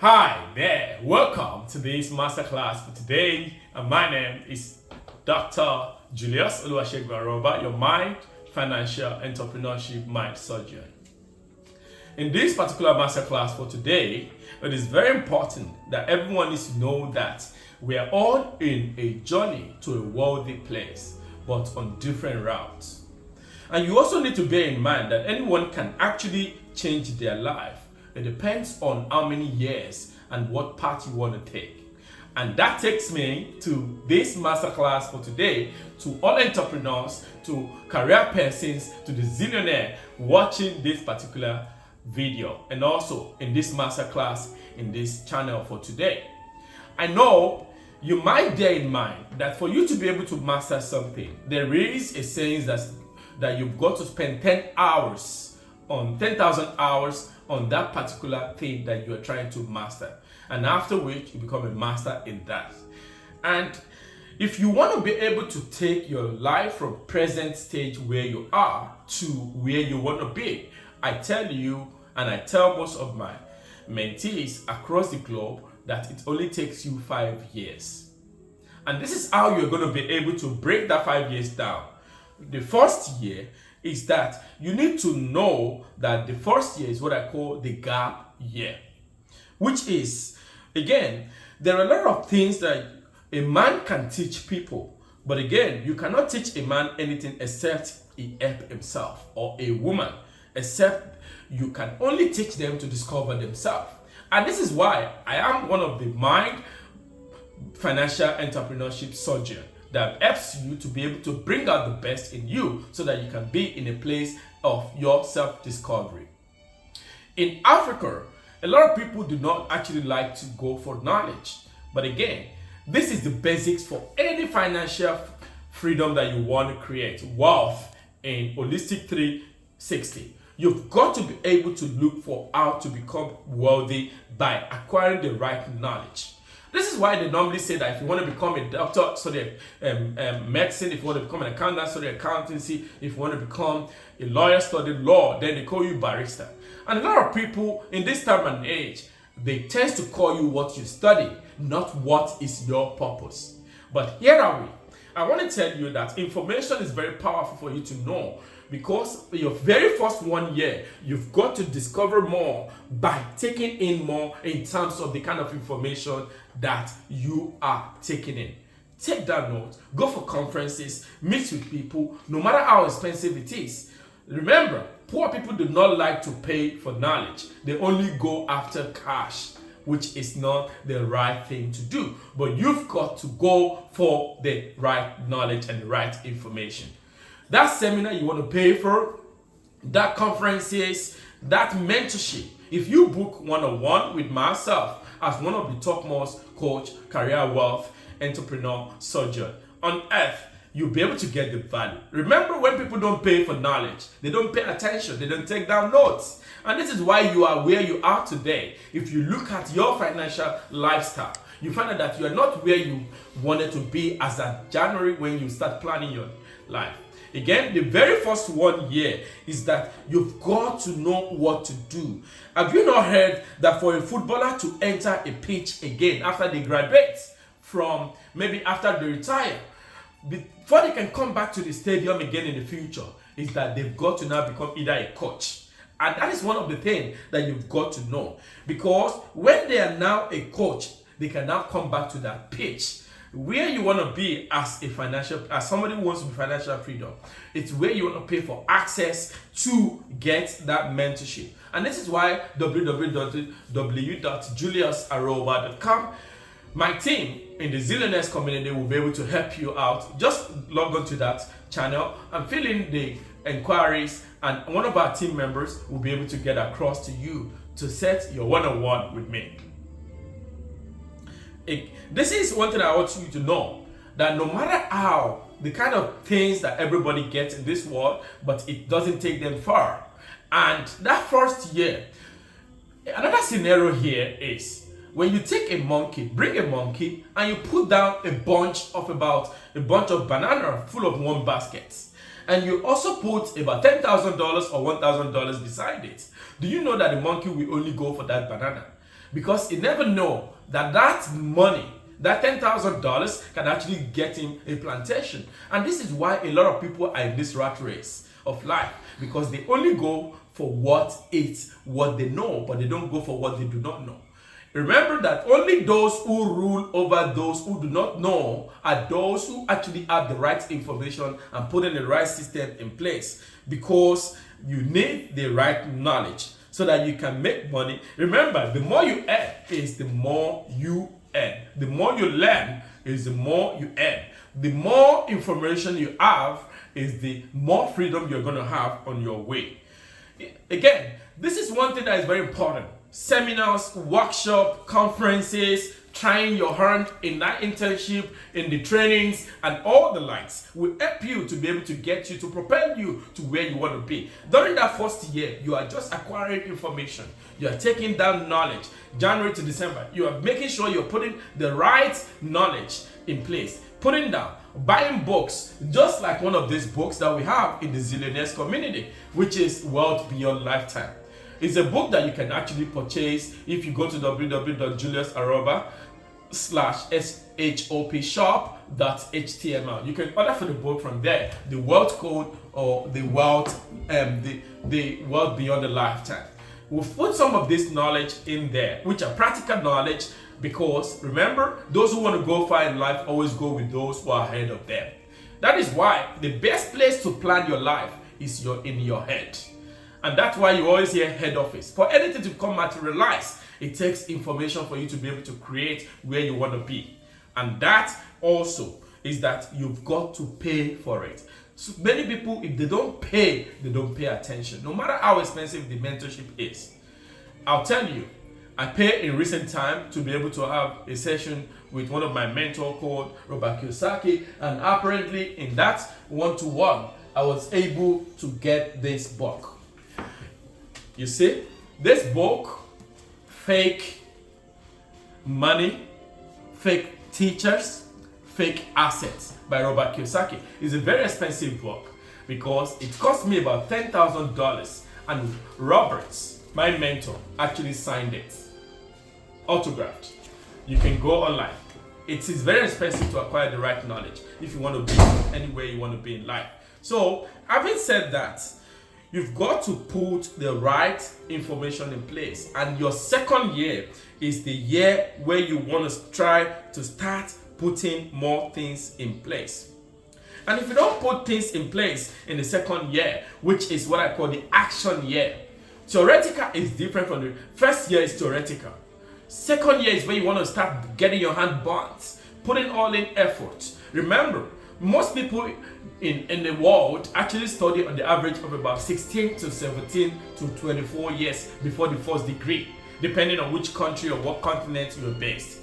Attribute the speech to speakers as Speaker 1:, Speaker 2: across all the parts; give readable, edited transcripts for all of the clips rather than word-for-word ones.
Speaker 1: Hi there, welcome to this masterclass for today. And my name is Dr. Julius Aroba, your mind, financial, entrepreneurship mind surgeon. In this particular masterclass for today, it is very important that everyone needs to know that we are all in a journey to a wealthy place, but on different routes. And you also need to bear in mind that anyone can actually change their life. It depends on how many years and what path you want to take. And that takes me to this masterclass for today, to all entrepreneurs, to career persons, to the zillionaire watching this particular video, and also in this masterclass in this channel for today. I know you might bear in mind that for you to be able to master something, there is a saying that you've got to spend 10,000 hours on that particular thing that you are trying to master, and after which you become a master in that. And if you want to be able to take your life from present stage where you are to where you want to be, I tell you, and I tell most of my mentees across the globe, that it only takes you 5 years. And this is how you're going to be able to break that 5 years down. The first year is that you need to know that the first year is what I call the gap year, which is, again, there are a lot of things that a man can teach people, but again, you cannot teach a man anything except he help himself, or a woman, except you can only teach them to discover themselves. And this is why I am one of the mind financial entrepreneurship surgeon that helps you to be able to bring out the best in you so that you can be in a place of your self-discovery. In Africa, a lot of people do not actually like to go for knowledge. But again, this is the basics for any financial freedom that you want to create, wealth in holistic 360. You've got to be able to look for how to become wealthy by acquiring the right knowledge. This is why they normally say that if you want to become a doctor, study medicine. If you want to become an accountant, study accountancy. If you want to become a lawyer, study law. Then they call you barrister. And a lot of people in this time and age, they tend to call you what you study, not what is your purpose. But here are we. I want to tell you that information is very powerful for you to know, because your very first 1 year, you've got to discover more by taking in more in terms of the kind of information that you are taking in. Take that note, go for conferences, meet with people, no matter how expensive it is. Remember, poor people do not like to pay for knowledge. They only go after cash, which is not the right thing to do. But you've got to go for the right knowledge and the right information. That seminar you want to pay for, that conferences, that mentorship. If you book one-on-one with myself as one of the topmost coach, career wealth, entrepreneur, surgeon on earth, you'll be able to get the value. Remember, when people don't pay for knowledge, they don't pay attention, they don't take down notes. And this is why you are where you are today. If you look at your financial lifestyle, you find out that you are not where you wanted to be as of January when you start planning your life. Again, the very first 1 year is that you've got to know what to do. Have you not heard that for a footballer to enter a pitch again after they graduate from maybe after they retire, before they can come back to the stadium again in the future, is that they've got to now become either a coach. And that is one of the things that you've got to know. Because when they are now a coach, they can now come back to that pitch. Where you want to be as somebody who wants to be financial freedom, it's where you want to pay for access to get that mentorship. And this is why www.juliusaroba.com, my team in the zillionaires community will be able to help you out. Just log on to that channel and fill in the inquiries, and one of our team members will be able to get across to you to set your one-on-one with me. This is one thing I want you to know, that no matter how the kind of things that everybody gets in this world, but it doesn't take them far. And that first year, another scenario here is when you take a monkey, bring a monkey, and you put down a bunch of banana full of one basket, and you also put about $10,000 or $1,000 beside it. Do you know that the monkey will only go for that banana? because you never know that money, that $10,000 can actually get him a plantation. And this is why a lot of people are in this rat race of life, because they only go for what they know, but they don't go for what they do not know. Remember that only those who rule over those who do not know are those who actually have the right information and putting the right system in place, because you need the right knowledge so that you can make money. Remember, the more you earn is the more you earn. The more you learn is the more you earn. The more information you have is the more freedom you're going to have on your way. Again, this is one thing that is very important. Seminars, workshop, conferences, trying your hand in that internship, in the trainings, and all the likes will help you to be able to get you, to propel you to where you want to be. During that first year, you are just acquiring information. You are taking down knowledge. January to December, you are making sure you're putting the right knowledge in place. Putting down, buying books, just like one of these books that we have in the Zillionaires community, which is Wealth Beyond Lifetime. It's a book that you can actually purchase if you go to www.juliusaroba/shop.html. You can order for the book from there, the Wealth Code or the Wealth Beyond the Lifetime. We've put some of this knowledge in there, which are practical knowledge, because remember, those who want to go far in life always go with those who are ahead of them. That is why the best place to plan your life is in your head. And that's why you always hear head office. For anything to come materialize, it takes information for you to be able to create where you want to be. And that also is that you've got to pay for it. So many people, if they don't pay attention, no matter how expensive the mentorship is. I'll tell you, I paid in recent time to be able to have a session with one of my mentors called Robert Kiyosaki, and apparently in that one-to-one, I was able to get this book. You see, this book, Fake Money, Fake Teachers, Fake Assets by Robert Kiyosaki is a very expensive book, because it cost me about $10,000, and Roberts, my mentor, actually signed it, autographed. You can go online. It is very expensive to acquire the right knowledge if you want to be anywhere you want to be in life. So, having said that, you've got to put the right information in place. And your second year is the year where you want to try to start putting more things in place. And if you don't put things in place in the second year, which is what I call the action year, theoretical is different from the first year is theoretical. Second year is where you want to start getting your hand burnt, putting all in effort. Remember, most people in the world actually study on the average of about 16 to 17 to 24 years before the first degree, depending on which country or what continent you're based.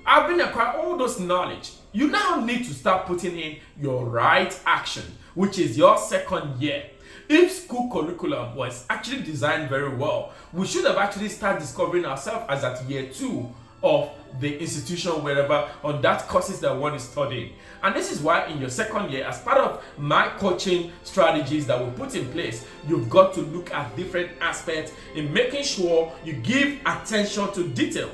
Speaker 1: Having acquired all those knowledge, you now need to start putting in your right action, which is your second year. If school curriculum was actually designed very well, we should have actually started discovering ourselves as at year 2 of the institution, wherever, on that courses that one is studying. And this is why in your second year, as part of my coaching strategies that we put in place, you've got to look at different aspects in making sure you give attention to detail.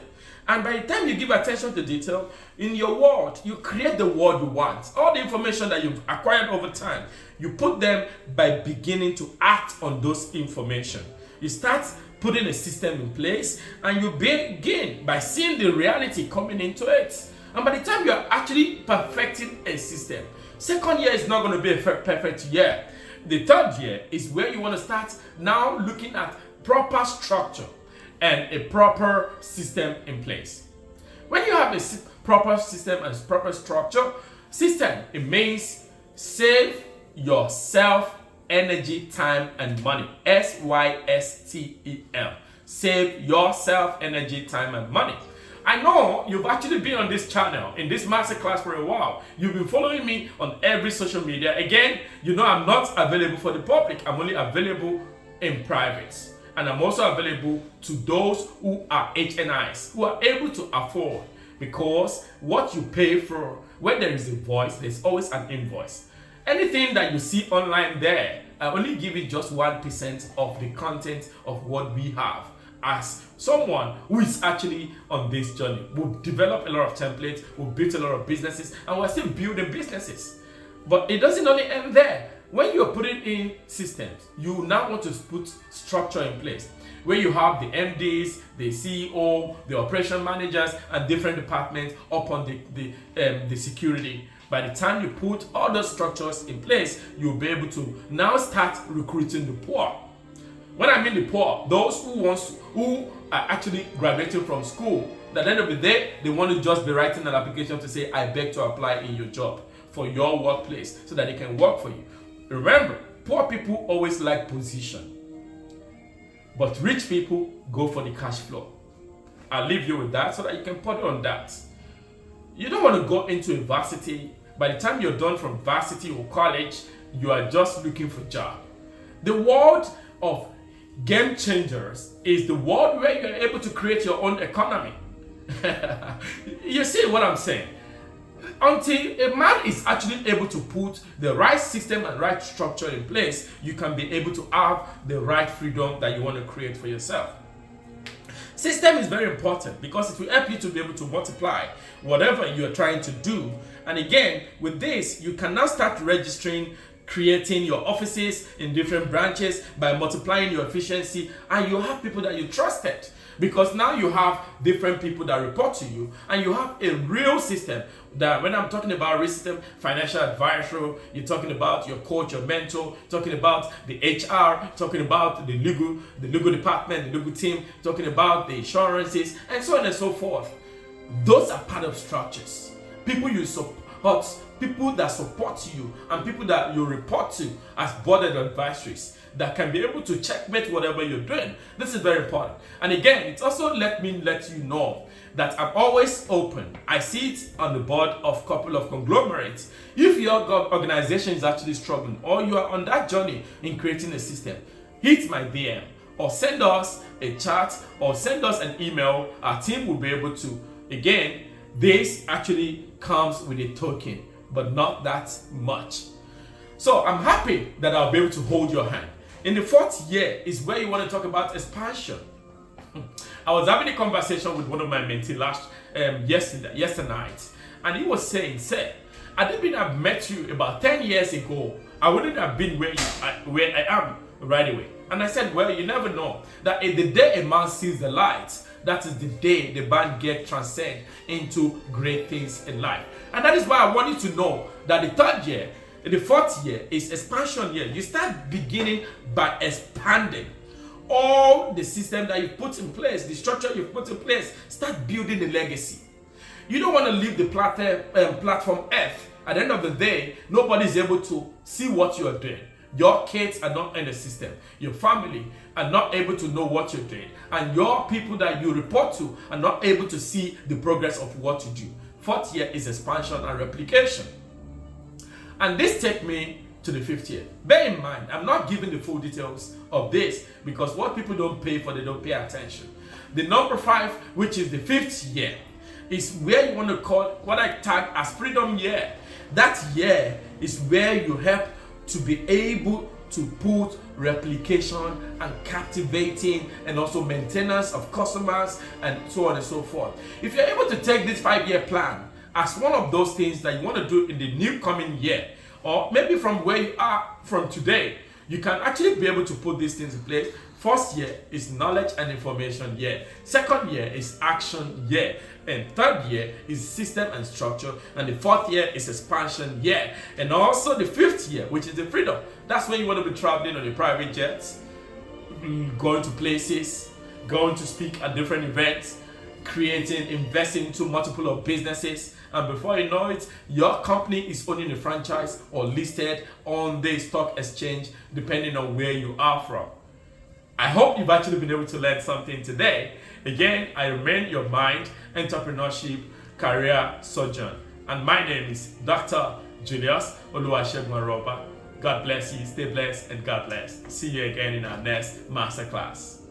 Speaker 1: And by the time you give attention to detail, in your world, you create the world you want. All the information that you've acquired over time, you put them by beginning to act on those information. You start putting a system in place, and you begin by seeing the reality coming into it. And by the time you are actually perfecting a system, second year is not going to be a perfect year. The third year is where you want to start now looking at proper structure and a proper system in place. When you have a proper system and proper structure, system, it means save yourself energy, time, and money. SYSTEL. Save yourself energy, time, and money. I know you've actually been on this channel, in this masterclass for a while. You've been following me on every social media. Again, you know I'm not available for the public. I'm only available in private. And I'm also available to those who are HNIs, who are able to afford. Because what you pay for, when there is a voice, there's always an invoice. Anything that you see online there, I only give it just 1% of the content of what we have as someone who is actually on this journey. We've developed a lot of templates, we've built a lot of businesses, and we're still building businesses. But it doesn't only end there. When you're putting in systems, you now want to put structure in place where you have the MDs, the CEO, the operation managers, and different departments upon the security. By the time you put all those structures in place, you'll be able to now start recruiting the poor. When I mean the poor, those who are actually graduating from school, at the end of the day, they want to just be writing an application to say, I beg to apply in your job for your workplace so that they can work for you. Remember, poor people always like position, but rich people go for the cash flow. I'll leave you with that so that you can put on that. You don't want to go into a varsity. By the time you're done from varsity or college, you are just looking for a job. The world of game changers is the world where you're able to create your own economy. You see what I'm saying? Until a man is actually able to put the right system and right structure in place, you can be able to have the right freedom that you want to create for yourself. System is very important because it will help you to be able to multiply whatever you're trying to do. And again, with this, you can now start registering, creating your offices in different branches by multiplying your efficiency, and you have people that you trusted. Because now you have different people that report to you, and you have a real system. That when I'm talking about real system, financial advisor, you're talking about your coach, your mentor, talking about the HR, talking about the legal department, the legal team, talking about the insurances, and so on and so forth. Those are part of structures. People you support, people that support you, and people that you report to as board advisories that can be able to checkmate whatever you're doing. This is very important. And again, it's also let you know that I'm always open. I see it on the board of a couple of conglomerates. If your organization is actually struggling or you are on that journey in creating a system, hit my DM or send us a chat or send us an email. Our team will be able to. Again, this actually comes with a token, but not that much. So I'm happy that I'll be able to hold your hand. In the fourth year is where you want to talk about expansion. I was having a conversation with one of my mentees yesterday night, and he was saying, I didn't have met you about 10 years ago, I wouldn't have been where I am right away. And I said, well, you never know. That in the day a man sees the light, that is the day the man gets transcend into great things in life. And that is why I want you to know that the fourth year is expansion year. You start beginning by expanding all the system that you put in place, the structure you put in place. Start building the legacy. You don't want to leave the platform F. At the end of the day, nobody is able to see what you are doing. Your kids are not in the system. Your family are not able to know what you're doing. And your people that you report to are not able to see the progress of what you do. Fourth year is expansion and replication. And this takes me to the fifth year. Bear in mind, I'm not giving the full details of this because what people don't pay for, they don't pay attention. The number 5, which is the fifth year, is where you want to call what I tag as freedom year. That year is where you help to be able to put replication and captivating and also maintenance of customers and so on and so forth. If you're able to take this 5-year plan as one of those things that you want to do in the new coming year, or maybe from where you are from today, you can actually be able to put these things in place. First year is knowledge and information year. Second year is action year. And third year is system and structure. And the fourth year is expansion year. And also the fifth year, which is the freedom. That's when you want to be traveling on a private jet, going to places, going to speak at different events, investing into multiple of businesses, and before you know it, your company is owning a franchise or listed on the stock exchange, depending on where you are from. I hope you've actually been able to learn something today. Again, I remain your mind, entrepreneurship, career surgeon, and my name is Dr. Julius Aroba. God bless you, stay blessed, and God bless. See you again in our next masterclass.